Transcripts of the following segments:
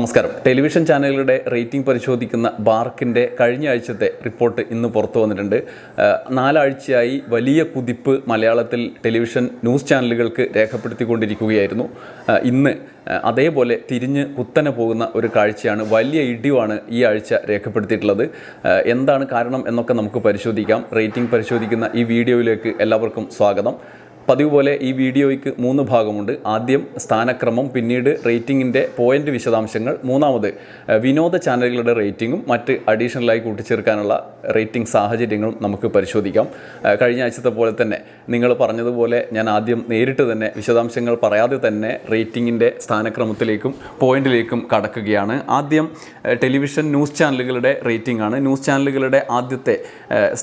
നമസ്കാരം. ടെലിവിഷൻ ചാനലുകളുടെ റേറ്റിംഗ് പരിശോധിക്കുന്ന ബാർക്കിൻ്റെ കഴിഞ്ഞ ആഴ്ചത്തെ റിപ്പോർട്ട് ഇന്ന് പുറത്തു വന്നിട്ടുണ്ട്. 4 ആഴ്ചയായി വലിയ കുതിപ്പ് മലയാളത്തിൽ ടെലിവിഷൻ ന്യൂസ് ചാനലുകൾക്ക് രേഖപ്പെടുത്തിക്കൊണ്ടിരിക്കുകയായിരുന്നു. ഇന്ന് അതേപോലെ തിരിഞ്ഞ് കുത്തനെ പോകുന്ന ഒരു കാഴ്ചയാണ്, വലിയ ഇടിവാണ് ഈ ആഴ്ച രേഖപ്പെടുത്തിയിട്ടുള്ളത്. എന്താണ് കാരണം എന്നൊക്കെ നമുക്ക് പരിശോധിക്കാം. റേറ്റിംഗ് പരിശോധിക്കുന്ന ഈ വീഡിയോയിലേക്ക് എല്ലാവർക്കും സ്വാഗതം. പതിവ് പോലെ ഈ വീഡിയോയ്ക്ക് 3 ഭാഗമുണ്ട്. ആദ്യം സ്ഥാനക്രമം, പിന്നീട് റേറ്റിംഗിൻ്റെ പോയിൻ്റ് വിശദാംശങ്ങൾ, മൂന്നാമത് വിനോദ ചാനലുകളുടെ റേറ്റിംഗും മറ്റ് അഡീഷണലായി കൂട്ടിച്ചേർക്കാനുള്ള റേറ്റിംഗ് സാഹചര്യങ്ങളും നമുക്ക് പരിശോധിക്കാം. കഴിഞ്ഞ ആഴ്ചത്തെ പോലെ തന്നെ നിങ്ങൾ പറഞ്ഞതുപോലെ ഞാൻ ആദ്യം നേരിട്ട് തന്നെ വിശദാംശങ്ങൾ പറയാതെ തന്നെ റേറ്റിംഗിൻ്റെ സ്ഥാനക്രമത്തിലേക്കും പോയിന്റിലേക്കും കടക്കുകയാണ്. ആദ്യം ടെലിവിഷൻ ന്യൂസ് ചാനലുകളുടെ റേറ്റിംഗ് ആണ്. ന്യൂസ് ചാനലുകളുടെ ആദ്യത്തെ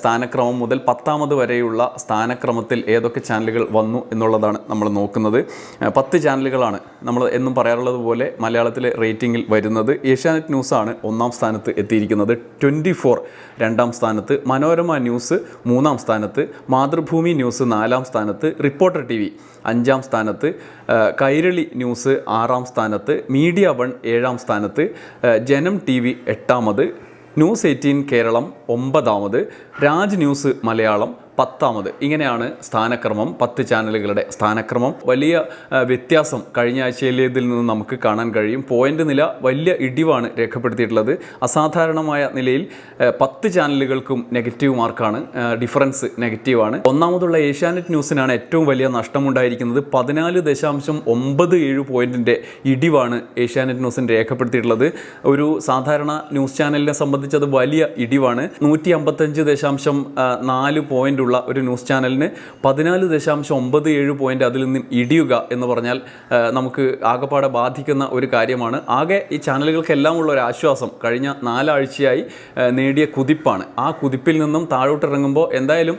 സ്ഥാനക്രമം മുതൽ 10ാമത് വരെയുള്ള സ്ഥാനക്രമത്തിൽ ഏതൊക്കെ ചാനലുകൾ വന്നു എന്നുള്ളതാണ് നമ്മൾ നോക്കുന്നത്. 10 ചാനലുകളാണ് നമ്മൾ എന്നും പറയാറുള്ളത് പോലെ മലയാളത്തിലെ റേറ്റിംഗിൽ വരുന്നത്. ഏഷ്യാനെറ്റ് ന്യൂസാണ് 1ാം സ്ഥാനത്ത് എത്തിയിരിക്കുന്നത്, 24 2ാം സ്ഥാനത്ത്, മനോരമ ന്യൂസ് 3ാം സ്ഥാനത്ത്, മാതൃഭൂമി ന്യൂസ് 4ാം സ്ഥാനത്ത്, റിപ്പോർട്ടർ TV 5ാം സ്ഥാനത്ത്, കൈരളി ന്യൂസ് 6ാം സ്ഥാനത്ത്, മീഡിയ 1 7ാം സ്ഥാനത്ത്, ജനം TV 8ാമത്, ന്യൂസ് 18 കേരളം 9ാമത്, രാജ് ന്യൂസ് മലയാളം 10ാമത്. ഇങ്ങനെയാണ് സ്ഥാനക്രമം, 10 ചാനലുകളുടെ സ്ഥാനക്രമം. വലിയ വ്യത്യാസം കഴിഞ്ഞ ആഴ്ചയിലേതിൽ നിന്ന് നമുക്ക് കാണാൻ കഴിയും. പോയിൻ്റ് നില വലിയ ഇടിവാണ് രേഖപ്പെടുത്തിയിട്ടുള്ളത്. അസാധാരണമായ നിലയിൽ 10 ചാനലുകൾക്കും നെഗറ്റീവ് മാർക്കാണ്, ഡിഫറൻസ് നെഗറ്റീവാണ്. ഒന്നാമതുള്ള ഏഷ്യാനെറ്റ് ന്യൂസിനാണ് ഏറ്റവും വലിയ നഷ്ടമുണ്ടായിരിക്കുന്നത്. 14.97 പോയിൻറ്റിൻ്റെ ഇടിവാണ് ഏഷ്യാനെറ്റ് ന്യൂസിന് രേഖപ്പെടുത്തിയിട്ടുള്ളത്. ഒരു സാധാരണ ന്യൂസ് ചാനലിനെ സംബന്ധിച്ച് അത് വലിയ ഇടിവാണ്. 155.4 പോയിൻ്റ് ഉള്ള ഒരു ന്യൂസ് ചാനലിന് 14.97 പോയിൻ്റ് അതിൽ നിന്നും ഇടിയുക എന്ന് പറഞ്ഞാൽ നമുക്ക് ആകെപ്പാടെ ബാധിക്കുന്ന ഒരു കാര്യമാണ്. ആകെ ഈ ചാനലുകൾക്കെല്ലാം ഉള്ള ഒരു ആശ്വാസം കഴിഞ്ഞ 4 ആഴ്ചയായി നേടിയ കുതിപ്പാണ്. ആ കുതിപ്പിൽ നിന്നും താഴോട്ടിറങ്ങുമ്പോൾ എന്തായാലും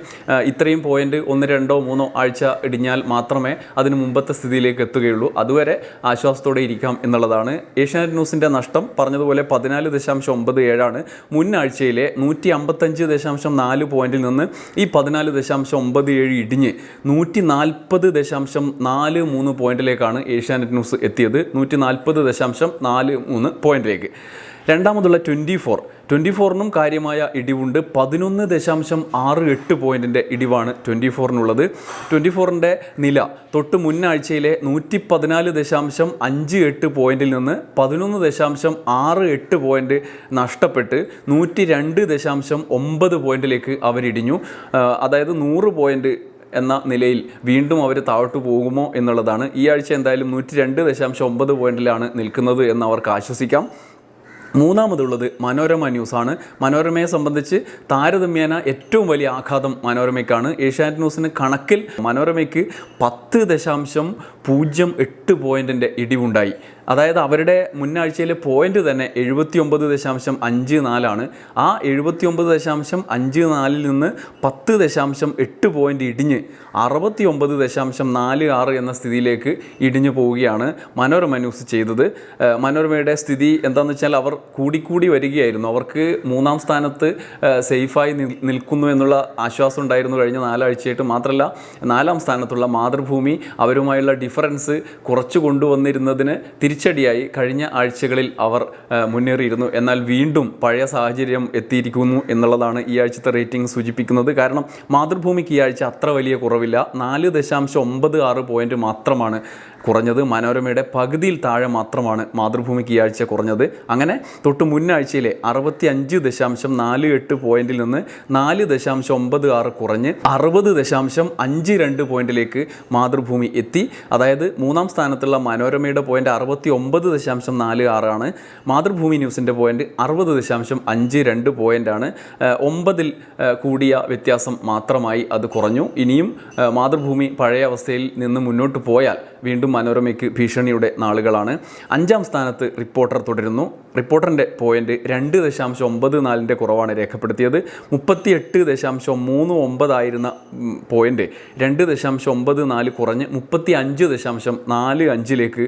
ഇത്രയും പോയിൻ്റ് 1, 2, 3 ആഴ്ച ഇടിഞ്ഞാൽ മാത്രമേ അതിന് മുമ്പത്തെ സ്ഥിതിയിലേക്ക് എത്തുകയുള്ളൂ. അതുവരെ ആശ്വാസത്തോടെ ഇരിക്കാം എന്നുള്ളതാണ്. ഏഷ്യാനെറ്റ് ന്യൂസിൻ്റെ നഷ്ടം പറഞ്ഞതുപോലെ 14.97 മുൻ ആഴ്ചയിലെ 155.4 പോയിന്റിൽ നിന്ന് ഈ 14.97 ഇടിഞ്ഞ് 140.43 പോയിന്റിലേക്കാണ് ഏഷ്യാനെറ്റ് ന്യൂസ് എത്തിയത്. 140.43 പോയിന്റിലേക്ക്. രണ്ടാമതുള്ള 24നും കാര്യമായ ഇടിവുണ്ട്. 11.68 പോയിൻറ്റിൻ്റെ ഇടിവാണ് 24നുള്ളത്. 24ൻ്റെ നില തൊട്ട് മുന്നാഴ്ചയിലെ 114.58 പോയിൻറ്റിൽ നിന്ന് 11.68 പോയിൻറ്റ് നഷ്ടപ്പെട്ട് 102.9 പോയിൻറ്റിലേക്ക് അവരിടിഞ്ഞു. അതായത് 100 പോയിൻറ്റ് എന്ന നിലയിൽ വീണ്ടും അവർ താഴോട്ട് പോകുമോ എന്നുള്ളതാണ്. ഈ ആഴ്ച എന്തായാലും 102.9 പോയിൻറ്റിലാണ് നിൽക്കുന്നത് എന്ന് അവർക്ക് ആശ്വസിക്കാം. മൂന്നാമതുള്ളത് മനോരമ ന്യൂസാണ്. മനോരമയെ സംബന്ധിച്ച് താരതമ്യേന ഏറ്റവും വലിയ ആഘാതം മനോരമയ്ക്കാണ്. ഏഷ്യാനെറ്റ് ന്യൂസിന് കണക്കിൽ മനോരമയ്ക്ക് 10.08 പോയിൻറ്റിൻ്റെ ഇടിവുണ്ടായി. അതായത് അവരുടെ മുന്നാഴ്ചയിലെ പോയിൻ്റ് തന്നെ 79.54 ആ 79.54 നിന്ന് 10.8 പോയിൻ്റ് ഇടിഞ്ഞ് 69.46 എന്ന സ്ഥിതിയിലേക്ക് ഇടിഞ്ഞു പോവുകയാണ് മനോരമ ന്യൂസ് ചെയ്തത്. മനോരമയുടെ സ്ഥിതി എന്താണെന്ന് വെച്ചാൽ അവർ കൂടിക്കൂടി വരികയായിരുന്നു. അവർക്ക് 3ാം സ്ഥാനത്ത് സേഫായി നിൽക്കുന്നു എന്നുള്ള ആശ്വാസം ഉണ്ടായിരുന്നു കഴിഞ്ഞ 4 ആഴ്ചയായിട്ട്. മാത്രമല്ല 4ാം സ്ഥാനത്തുള്ള മാതൃഭൂമി അവരുമായുള്ള ഡിഫറൻസ് കുറച്ചു കൊണ്ടുവന്നിരുന്നതിന് തിരിച്ചടിയായി കഴിഞ്ഞ ആഴ്ചകളിൽ അവർ മുന്നേറിയിരുന്നു. എന്നാൽ വീണ്ടും പഴയ സാഹചര്യം എത്തിയിരിക്കുന്നു എന്നുള്ളതാണ് ഈ ആഴ്ചത്തെ റേറ്റിംഗ് സൂചിപ്പിക്കുന്നത്. കാരണം മാതൃഭൂമിക്ക് ഈ ആഴ്ച അത്ര വലിയ കുറവില്ല, 4.96 പോയിൻറ്റ് മാത്രമാണ് കുറഞ്ഞത്. മനോരമയുടെ പകുതിയിൽ താഴെ മാത്രമാണ് മാതൃഭൂമിക്ക് ഈ ആഴ്ച കുറഞ്ഞത്. അങ്ങനെ തൊട്ട് മുന്നാഴ്ചയിലെ 65.48 പോയിന്റിൽ നിന്ന് 4.96 കുറഞ്ഞ് 60.52 പോയിന്റിലേക്ക് മാതൃഭൂമി എത്തി. അതായത് 3ാം സ്ഥാനത്തുള്ള മനോരമയുടെ പോയിന്റ് 69.46 ആണ്. മാതൃഭൂമി ന്യൂസിൻ്റെ പോയിന്റ് 60.52 പോയിന്റാണ്. 9ൽ കൂടിയ വ്യത്യാസം മാത്രമായി അത് കുറഞ്ഞു. ഇനിയും മാതൃഭൂമി പഴയ അവസ്ഥയിൽ നിന്ന് മുന്നോട്ട് പോയാൽ വീണ്ടും മനോരമയ്ക്ക് ഭീഷണിയുടെ നാളുകളാണ്. 5ാം സ്ഥാനത്ത് റിപ്പോർട്ടർ തുടരുന്നു. റിപ്പോർട്ടറിൻ്റെ പോയിൻ്റ് 2.94 കുറവാണ് രേഖപ്പെടുത്തിയത്. 38.39 ആയിരുന്ന പോയിൻ്റ് 2.94 കുറഞ്ഞ് 35.45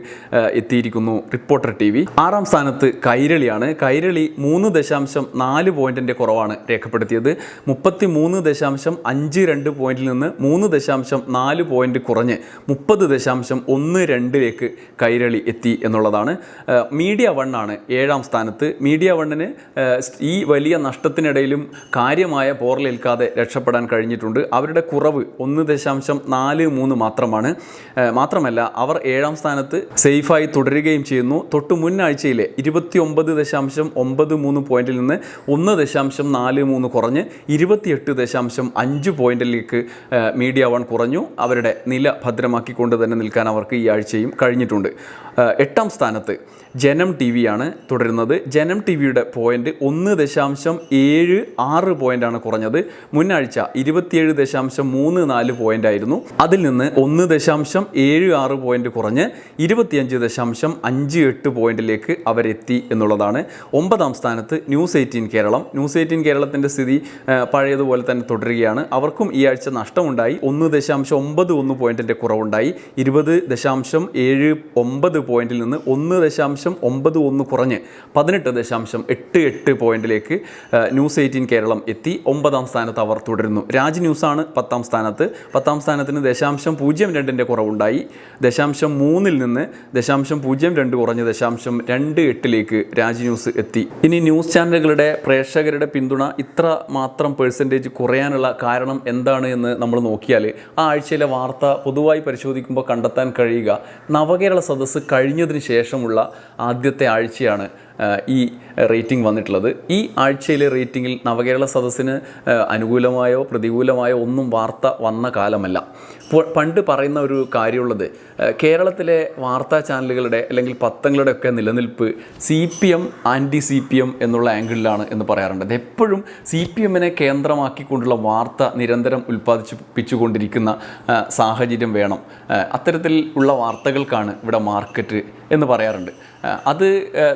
എത്തിയിരിക്കുന്നു. എത്തിയിരിക്കുന്നു റിപ്പോർട്ടർ TV. 6-ാം സ്ഥാനത്ത് കൈരളിയാണ്. കൈരളി 3.4 പോയിന്റിൻ്റെ കുറവാണ് രേഖപ്പെടുത്തിയത്. 33.52 പോയിന്റിൽ നിന്ന് 3.4 പോയിന്റ് കുറഞ്ഞ് 30.12 കൈരളി എത്തി എന്നുള്ളതാണ്. മീഡിയ വൺ ആണ് 7-ാം സ്ഥാനത്ത്. മീഡിയ വണ്ണിന് ഈ വലിയ നഷ്ടത്തിനിടയിലും കാര്യമായ പോറലേൽക്കാതെ രക്ഷപ്പെടാൻ കഴിഞ്ഞിട്ടുണ്ട്. അവരുടെ കുറവ് 1.43 മാത്രമാണ്. മാത്രമല്ല അവർ 7-ാം സ്ഥാനത്ത് സേഫായി തുടരുകയും ചെയ്യുന്നു. തൊട്ട് മുൻ ആഴ്ചയിലെ 29.93 പോയിന്റിൽ നിന്ന് 1.43 കുറഞ്ഞ് 28.5 പോയിന്റിലേക്ക് മീഡിയ വൺ കുറഞ്ഞു. അവരുടെ നില ഭദ്രമാക്കിക്കൊണ്ട് തന്നെ നിൽക്കാൻ അവർക്ക് ഈ ആഴ്ചയും കഴിഞ്ഞിട്ടുണ്ട്. 8-ാം സ്ഥാനത്ത് ജനം TV ആണ് തുടരുന്നത്. ജനം TVയുടെ പോയിന്റ് 1.76 പോയിന്റാണ് കുറഞ്ഞത്. മുന്നാഴ്ച 27.34 പോയിന്റ് ആയിരുന്നു. അതിൽ നിന്ന് 1.76 പോയിന്റ് കുറഞ്ഞ് 25.58 പോയിന്റിലേക്ക് അവരെത്തി എന്നുള്ളതാണ്. 9-ാം സ്ഥാനത്ത് ന്യൂസ് 18 കേരളം. ന്യൂസ് 18 കേരളത്തിൻ്റെ സ്ഥിതി പഴയതുപോലെ തന്നെ തുടരുകയാണ്. അവർക്കും ഈ ആഴ്ച നഷ്ടമുണ്ടായി. 1.91 പോയിന്റിൻ്റെ കുറവുണ്ടായി. 20.79 പോയിന്റിൽ നിന്ന് 1.91 കുറഞ്ഞ് 18.88 പോയിന്റിലേക്ക് ന്യൂസ് 18 കേരളം എത്തി. 9-ാം സ്ഥാനത്ത് അവർ തുടരുന്നു. രാജ് ന്യൂസാണ് 10-ാം സ്ഥാനത്ത്. 10-ാം സ്ഥാനത്തിന് 0.02 കുറവുണ്ടായി. 0.3 നിന്ന് 0.02 കുറഞ്ഞ് 0.28 രാജ് ന്യൂസ് എത്തി. ഇനി ന്യൂസ് ചാനലുകളുടെ പ്രേക്ഷകരുടെ പിന്തുണ ഇത്ര മാത്രം പെർസെൻറ്റേജ് കുറയാനുള്ള കാരണം എന്താണ് എന്ന് നമ്മൾ നോക്കിയാൽ ആ ആഴ്ചയിലെ വാർത്ത പൊതുവായി പരിശോധിക്കുമ്പോൾ കണ്ടെത്താൻ കഴിയുക നവകേരള സദസ്സ് കഴിഞ്ഞതിന് ശേഷമുള്ള ആദ്യത്തെ ആഴ്ചയാണ് ഈ റേറ്റിംഗ് വന്നിട്ടുള്ളത്. ഈ ആഴ്ചയിലെ റേറ്റിംഗിൽ നവകേരള സദസ്സിന് അനുകൂലമായോ പ്രതികൂലമായോ ഒന്നും വാർത്ത വന്ന കാലമല്ല. പണ്ട് പറയുന്ന ഒരു കാര്യമുള്ളത് കേരളത്തിലെ വാർത്താ ചാനലുകളുടെ അല്ലെങ്കിൽ പത്രങ്ങളുടെ ഒക്കെ നിലനിൽപ്പ് CPM ആൻറ്റി CPM എന്നുള്ള ആംഗിളിലാണ് എന്ന് പറയാറുണ്ട്. അത് എപ്പോഴും CPMനെ കേന്ദ്രമാക്കിക്കൊണ്ടുള്ള വാർത്ത നിരന്തരം ഉൽപ്പാദിപ്പിച്ചുകൊണ്ടിരിക്കുന്ന സാഹചര്യം വേണം. അത്തരത്തിൽ ഉള്ള വാർത്തകൾക്കാണ് ഇവിടെ മാർക്കറ്റ് എന്ന് പറയാറുണ്ട്. അത്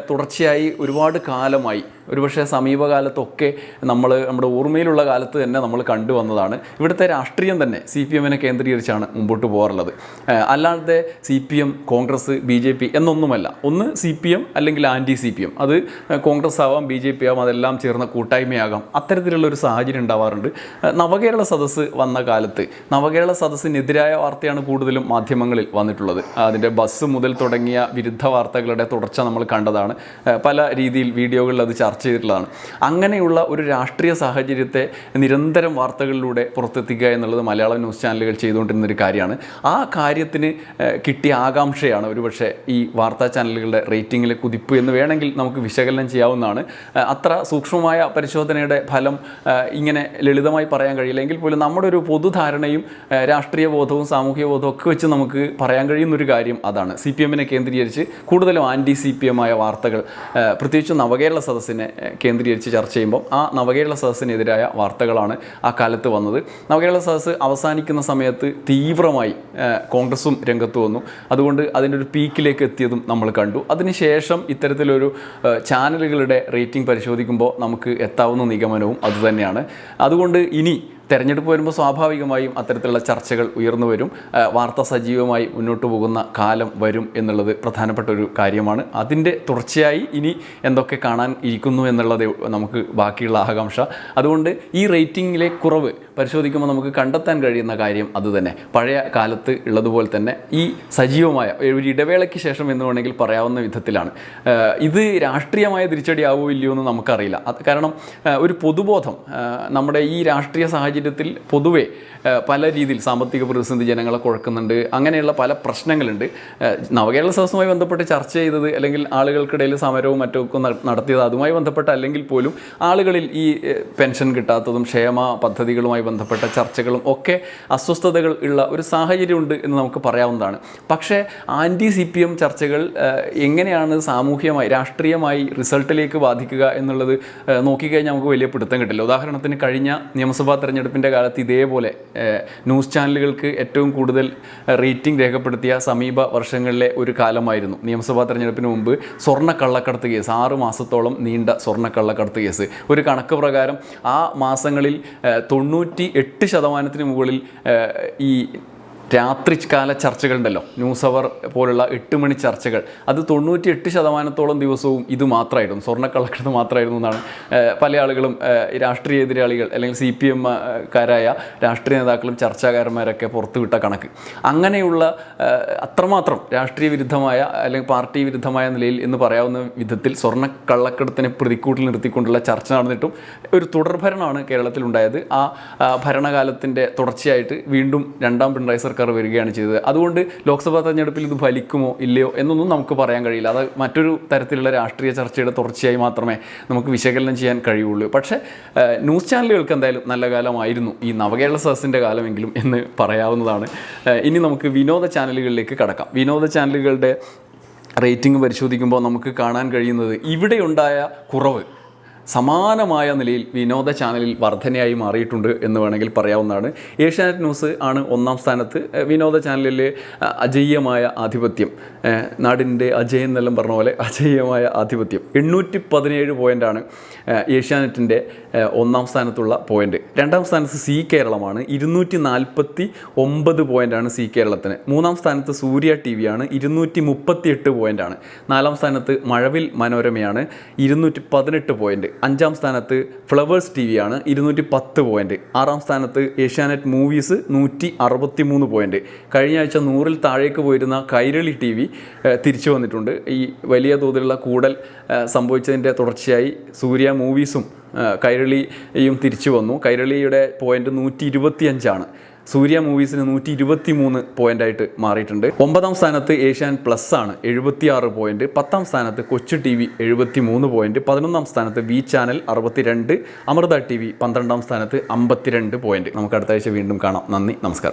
തുടർച്ചയായി ഒരുപാട് കാലമായി, ഒരുപക്ഷെ സമീപകാലത്തൊക്കെ നമ്മുടെ ഓർമ്മയിലുള്ള കാലത്ത് തന്നെ നമ്മൾ കണ്ടുവന്നതാണ്. ഇവിടുത്തെ രാഷ്ട്രീയം തന്നെ CPMനെ കേന്ദ്രീകരിച്ചാണ് മുമ്പോട്ട് പോകാറുള്ളത്. അല്ലാതെ CPM കോൺഗ്രസ് BJP എന്നൊന്നുമല്ല. ഒന്ന് CPM അല്ലെങ്കിൽ ആൻറ്റി CPM. അത് കോൺഗ്രസ് ആവാം, BJP ആവാം, അതെല്ലാം ചേർന്ന കൂട്ടായ്മയാകാം. അത്തരത്തിലുള്ളൊരു സാഹചര്യം ഉണ്ടാവാറുണ്ട്. നവകേരള സദസ്സ് വന്ന കാലത്ത് നവകേരള സദസ്സിനെതിരായ വാർത്തയാണ് കൂടുതലും മാധ്യമങ്ങളിൽ വന്നിട്ടുള്ളത്. അതിൻ്റെ ബസ് മുതൽ തുടങ്ങിയ വിരുദ്ധ വാർത്തകളുടെ തുടർച്ച നമ്മൾ കണ്ടതാണ്. പല രീതിയിൽ വീഡിയോകളിൽ അത് ചർച്ച ചെയ്തിട്ടുള്ളതാണ്. അങ്ങനെയുള്ള ഒരു രാഷ്ട്രീയ സാഹചര്യത്തെ നിരന്തരം വാർത്തകളിലൂടെ പുറത്തെത്തിക്കുക എന്നുള്ളത് മലയാളം ന്യൂസ് ചാനലുകൾ ചെയ്തുകൊണ്ടിരുന്നൊരു കാര്യമാണ്. ആ കാര്യത്തിന് കിട്ടിയ ആകാംക്ഷയാണ് ഒരുപക്ഷെ ഈ വാർത്താ ചാനലുകളുടെ റേറ്റിങ്ങിലെ കുതിപ്പ് എന്ന് വേണമെങ്കിൽ നമുക്ക് വിശകലനം ചെയ്യാവുന്നതാണ്. അത്ര സൂക്ഷ്മമായ പരിശോധനയുടെ ഫലം ഇങ്ങനെ ലളിതമായി പറയാൻ കഴിയില്ല. എങ്കിൽ പോലും നമ്മുടെ ഒരു പൊതുധാരണയും രാഷ്ട്രീയ ബോധവും സാമൂഹിക ബോധവും ഒക്കെ വെച്ച് നമുക്ക് പറയാൻ കഴിയുന്നൊരു കാര്യം അതാണ്. CPMനെ കേന്ദ്രീകരിച്ച് കൂടുതലും ആൻറ്റി CPM ആയ വാർത്തകൾ, പ്രത്യേകിച്ച് നവകേരള സദസ്സിനെ കേന്ദ്രീകരിച്ച് ചർച്ച ചെയ്യുമ്പോൾ ആ നവകേരള സദസ്സിനെതിരായ വാർത്തകളാണ് ആ കാലത്ത് വന്നത്. നവകേരള സദസ്സ് അവസാനിക്കുന്ന സമയത്ത് തീവ്രമായി കോൺഗ്രസും രംഗത്ത് വന്നു. അതുകൊണ്ട് അതിൻ്റെ ഒരു പീക്കിലേക്ക് എത്തിയതും നമ്മൾ കണ്ടു. അതിനുശേഷം ഇത്തരത്തിലൊരു ചാനലുകളുടെ റേറ്റിംഗ് പരിശോധിക്കുമ്പോൾ നമുക്ക് എത്താവുന്ന നിഗമനവും അതുതന്നെയാണ്. അതുകൊണ്ട് ഇനി തെരഞ്ഞെടുപ്പ് വരുമ്പോൾ സ്വാഭാവികമായും അത്തരത്തിലുള്ള ചർച്ചകൾ ഉയർന്നു വരും. വാർത്ത സജീവമായി മുന്നോട്ട് പോകുന്ന കാലം വരും എന്നുള്ളത് പ്രധാനപ്പെട്ട ഒരു കാര്യമാണ്. അതിൻ്റെ തുടർച്ചയായി ഇനി എന്തൊക്കെ കാണാൻ ഇരിക്കുന്നു എന്നുള്ളത് നമുക്ക് ബാക്കിയുള്ള ആകാംക്ഷ. അതുകൊണ്ട് ഈ റേറ്റിംഗിലെ കുറവ് പരിശോധിക്കുമ്പോൾ നമുക്ക് കണ്ടെത്താൻ കഴിയുന്ന കാര്യം അതുതന്നെ. പഴയ കാലത്ത് ഉള്ളതുപോലെ തന്നെ ഈ സജീവമായ ഒരു ഇടവേളയ്ക്ക് ശേഷം എന്ന് വേണമെങ്കിൽ പറയാവുന്ന വിധത്തിലാണ്. ഇത് രാഷ്ട്രീയമായ തിരിച്ചടിയാവോ ഇല്ലയോ എന്ന് നമുക്കറിയില്ല. കാരണം ഒരു പൊതുബോധം നമ്മുടെ ഈ രാഷ്ട്രീയ സാഹചര്യത്തിൽ പൊതുവെ പല രീതിയിൽ സാമ്പത്തിക പ്രതിസന്ധി ജനങ്ങളെ കുഴക്കുന്നുണ്ട്. അങ്ങനെയുള്ള പല പ്രശ്നങ്ങളുണ്ട്. നവകേരള സദസ്സുമായി ബന്ധപ്പെട്ട് ചർച്ച ചെയ്തത് അല്ലെങ്കിൽ ആളുകൾക്കിടയിൽ സമരവും മറ്റുമൊക്കെ നടത്തിയത് അതുമായി ബന്ധപ്പെട്ട അല്ലെങ്കിൽ പോലും ആളുകളിൽ ഈ പെൻഷൻ കിട്ടാത്തതും ക്ഷേമ പദ്ധതികളുമായി ബന്ധപ്പെട്ട ചർച്ചകളും ഒക്കെ അസ്വസ്ഥതകൾ ഉള്ള ഒരു സാഹചര്യമുണ്ട് എന്ന് നമുക്ക് പറയാവുന്നതാണ്. പക്ഷേ ആൻറ്റി CPM ചർച്ചകൾ എങ്ങനെയാണ് സാമൂഹികമായി രാഷ്ട്രീയമായി റിസൾട്ടിലേക്ക് ബാധിക്കുക എന്നുള്ളത് നോക്കിക്കഴിഞ്ഞാൽ നമുക്ക് വലിയ പിടുത്തം കിട്ടില്ല. ഉദാഹരണത്തിന് കഴിഞ്ഞ നിയമസഭാ തെരഞ്ഞെടുപ്പിൻ്റെ കാലത്ത് ഇതേപോലെ ന്യൂസ് ചാനലുകൾക്ക് ഏറ്റവും കൂടുതൽ റേറ്റിംഗ് രേഖപ്പെടുത്തിയ സമീപ വർഷങ്ങളിലെ ഒരു കാലമായിരുന്നു നിയമസഭാ തെരഞ്ഞെടുപ്പിന് മുമ്പ് സ്വർണ്ണക്കള്ളക്കടത്ത് കേസ്. 6 മാസത്തോളം നീണ്ട സ്വർണ്ണക്കള്ളക്കടത്ത് കേസ്. ഒരു കണക്ക് പ്രകാരം ആ മാസങ്ങളിൽ 98% മുകളിൽ ഈ രാത്രികാല ചർച്ചകളുണ്ടല്ലോ, ന്യൂസ് അവർ പോലുള്ള 8 മണി ചർച്ചകൾ, അത് 98% ദിവസവും ഇത് മാത്രമായിരുന്നു, സ്വർണ്ണക്കള്ളക്കടത്ത് മാത്രമായിരുന്നു എന്നാണ് പല ആളുകളും, രാഷ്ട്രീയ എതിരാളികൾ അല്ലെങ്കിൽ CPM കാരായ രാഷ്ട്രീയ നേതാക്കളും ചർച്ചാകാരന്മാരൊക്കെ പുറത്തുവിട്ട കണക്ക്. അങ്ങനെയുള്ള അത്രമാത്രം രാഷ്ട്രീയ വിരുദ്ധമായ അല്ലെങ്കിൽ പാർട്ടി വിരുദ്ധമായ നിലയിൽ എന്ന് പറയാവുന്ന വിധത്തിൽ സ്വർണ്ണക്കള്ളക്കടത്തിനെ പ്രതിക്കൂട്ടിൽ നിർത്തിക്കൊണ്ടുള്ള ചർച്ച നടന്നിട്ടും ഒരു തുടർഭരണമാണ് കേരളത്തിലുണ്ടായത്. ആ ഭരണകാലത്തിൻ്റെ തുടർച്ചയായിട്ട് വീണ്ടും രണ്ടാം പിണറായി സർക്കാർ വരികയാണ് ചെയ്തത്. അതുകൊണ്ട് ലോക്സഭാ തെരഞ്ഞെടുപ്പിൽ ഇത് ഫലിക്കുമോ ഇല്ലയോ എന്നൊന്നും നമുക്ക് പറയാൻ കഴിയില്ല. അത് മറ്റൊരു തരത്തിലുള്ള രാഷ്ട്രീയ ചർച്ചയുടെ തുടർച്ചയായി മാത്രമേ നമുക്ക് വിശകലനം ചെയ്യാൻ കഴിയുള്ളൂ. പക്ഷേ ന്യൂസ് ചാനലുകൾക്ക് എന്തായാലും നല്ല കാലമായിരുന്നു ഈ നവകേരള സദസ്സിൻ്റെ കാലമെങ്കിലും എന്ന് പറയാവുന്നതാണ്. ഇനി നമുക്ക് വിനോദ ചാനലുകളിലേക്ക് കടക്കാം. വിനോദ ചാനലുകളുടെ റേറ്റിംഗ് പരിശോധിക്കുമ്പോൾ നമുക്ക് കാണാൻ കഴിയുന്നത് ഇവിടെയുണ്ടായ കുറവ് സമാനമായ നിലയിൽ വിനോദ ചാനലിൽ വർധനയായി മാറിയിട്ടുണ്ട് എന്ന് വേണമെങ്കിൽ പറയാവുന്നതാണ്. ഏഷ്യാനെറ്റ് ന്യൂസ് ആണ് 1ാം സ്ഥാനത്ത്. വിനോദ ചാനലിലെ അജയ്യമായ ആധിപത്യം, നാടിൻ്റെ അജയൻ എന്നെല്ലാം പറഞ്ഞ പോലെ അജയ്യമായ ആധിപത്യം. 817 പോയിൻ്റാണ് ഏഷ്യാനെറ്റിൻ്റെ 1ാം സ്ഥാനത്തുള്ള പോയിൻ്റ്. 2ാം സ്ഥാനത്ത് സി കേരളമാണ്, 249 പോയിൻ്റാണ് സി കേരളത്തിന്. 3ാം സ്ഥാനത്ത് സൂര്യ TV ആണ്, 238 പോയിൻ്റാണ്. 4ാം സ്ഥാനത്ത് മഴവിൽ മനോരമയാണ്, 218 പോയിൻ്റ്. 5ാം സ്ഥാനത്ത് ഫ്ലവേഴ്സ് TV ആണ്, 210 പോയിൻ്റ്. 6ാം സ്ഥാനത്ത് ഏഷ്യാനെറ്റ് മൂവീസ് 163 പോയിൻ്റ്. കഴിഞ്ഞ ആഴ്ച 100-ൽ താഴേക്ക് പോയിരുന്ന കൈരളി TV തിരിച്ചു വന്നിട്ടുണ്ട്. ഈ വലിയ തോതിലുള്ള കൂടൽ സംഭവിച്ചതിൻ്റെ തുടർച്ചയായി സൂര്യ മൂവീസും കൈരളിയും തിരിച്ചു വന്നു. കൈരളിയുടെ പോയിൻ്റ് 125 സൂര്യ മൂവീസിന് 123 പോയിൻ്റായിട്ട് മാറിയിട്ടുണ്ട്. 9ാം സ്ഥാനത്ത് ഏഷ്യാനെറ്റ് പ്ലസ് ആണ്, 76 പോയിൻ്റ്. 10ാം സ്ഥാനത്ത് കൊച്ചു TV 73 പോയിൻ്റ്. 11ാം സ്ഥാനത്ത് വി ചാനൽ 62, അമൃത TV 12ാം സ്ഥാനത്ത് 52 പോയിൻ്റ്. നമുക്ക് അടുത്ത ആഴ്ച വീണ്ടും കാണാം. നന്ദി, നമസ്കാരം.